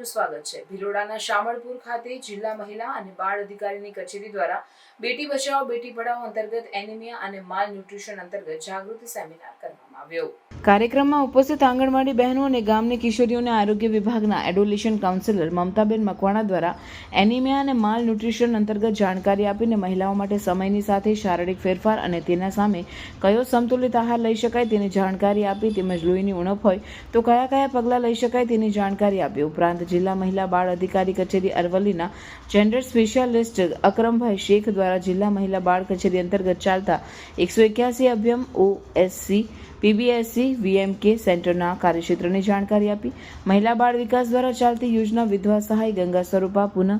આપનું સ્વાગત છે। ભિલોડાના શામળપુર ખાતે જિલ્લા મહિલા અને બાળ અધિકારીની કચેરી દ્વારા બેટી બચાવો બેટી પઢાઓ અંતર્ગત એનિમિયા અને માલ ન્યુટ્રિશન અંતર્ગત જાગૃતિ સેમિનાર કરવામાં આવ્યો। કાર્યક્રમમાં ઉપસ્થિત આંગણવાડી બહેનો અને ગામની કિશોરીઓને આરોગ્ય વિભાગના એડોલેશન કાઉન્સિલર મમતાબેન મકવાણા દ્વારા એનિમિયા અને માલ ન્યુટ્રિશન અંતર્ગત જાણકારી આપીને મહિલાઓ માટે સમયની સાથે શારીરિક ફેરફાર અને તેના સામે કયો સમતુલિત આહાર લઈ શકાય તેની જાણકારી આપી, તેમજ લોહીની ઉણપ હોય તો કયા કયા પગલાં લઈ શકાય તેની જાણકારી આપી। ઉપરાંત જિલ્લા મહિલા બાળ અધિકારી કચેરી અરવલ્લીના જેન્ડર સ્પેશિયાલિસ્ટ અકરમભાઈ શેખ દ્વારા જિલ્લા મહિલા બાળ કચેરી અંતર્ગત ચાલતા 181 અભ્યમ ઓએસસી પીબીએસસી વીએમકે સેન્ટરના કાર્યક્ષેત્રની જાણકારી આપી। મહિલા બાળ વિકાસ દ્વારા ચાલતી યોજના વિધવા સહાય, ગંગા સ્વરૂપા પુનઃ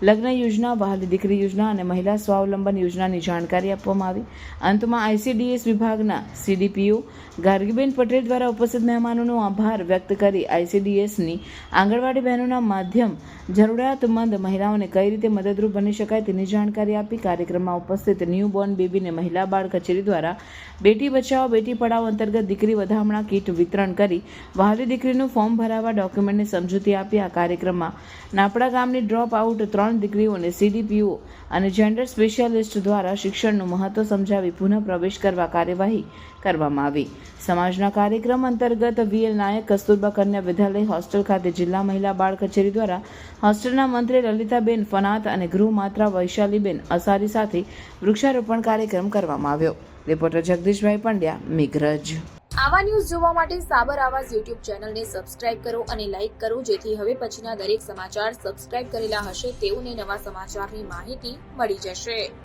લગ્ન યોજના, વહાલી દીકરી યોજના અને મહિલા સ્વાવલંબન યોજનાની જાણકારી આપવામાં આવી। અંતમાં આઈસીડીએસ વિભાગના સીડીપીઓ ગાર્ગીબેન પટેલ દ્વારા ઉપસ્થિત મહેમાનોનો આભાર વ્યક્ત કરી આઈસીડીએસની આંગણવાડી બહેનોના માધ્યમ જરૂરિયાતમંદ મહિલાઓને કઈ રીતે મદદરૂપ બની શકાય તેની જાણકારી આપી। કાર્યક્રમમાં ઉપસ્થિત ન્યૂબોર્ન બેબીને મહિલા બાળ કચેરી દ્વારા બેટી બચાવો બેટી પઢાઓ અંતર્ગત દીકરી વધામણા કીટ વિતરણ કરી વહાલી દીકરીનું ફોર્મ ભરાવવા ડોક્યુમેન્ટની સમજૂતી આપી। આ કાર્યક્રમમાં નાપડા ગામની ડ્રોપ આઉટ 3 દીકરીઓને સીડીપીઓ અને જેન્ડર સ્પેશિયાલિસ્ટ દ્વારા શિક્ષણનું મહત્વ સમજાવી પુનઃ પ્રવેશ કરવા કાર્યવાહી કરવામાં આવી। સમાજના કાર્યક્રમ અંતર્ગત વીએલ નાયક કસ્તુરબા કન્યા વિદ્યાલય હોસ્ટેલ ખાતે જિલ્લા મહિલા બાળ કચેરી દ્વારા હોસ્ટેલના મંત્રી લલિતાબેન ફનાત અને ગૃહમાત્રા વૈશાલીબેન અસારી સાથે વૃક્ષારોપણ કાર્યક્રમ કરવામાં આવ્યો। રિપોર્ટર જગદીશભાઈ પંડ્યા, મેઘરજ। આવા ન્યૂઝ જોવા માટે સાબર આવાઝ યુટ્યુબ ચેનલને સબસ્ક્રાઇબ કરો અને લાઇક કરો, જેથી હવે પછીના દરેક સમાચાર સબસ્ક્રાઇબ કરેલા હશે તેઓને નવા સમાચારની માહિતી મળી જશે।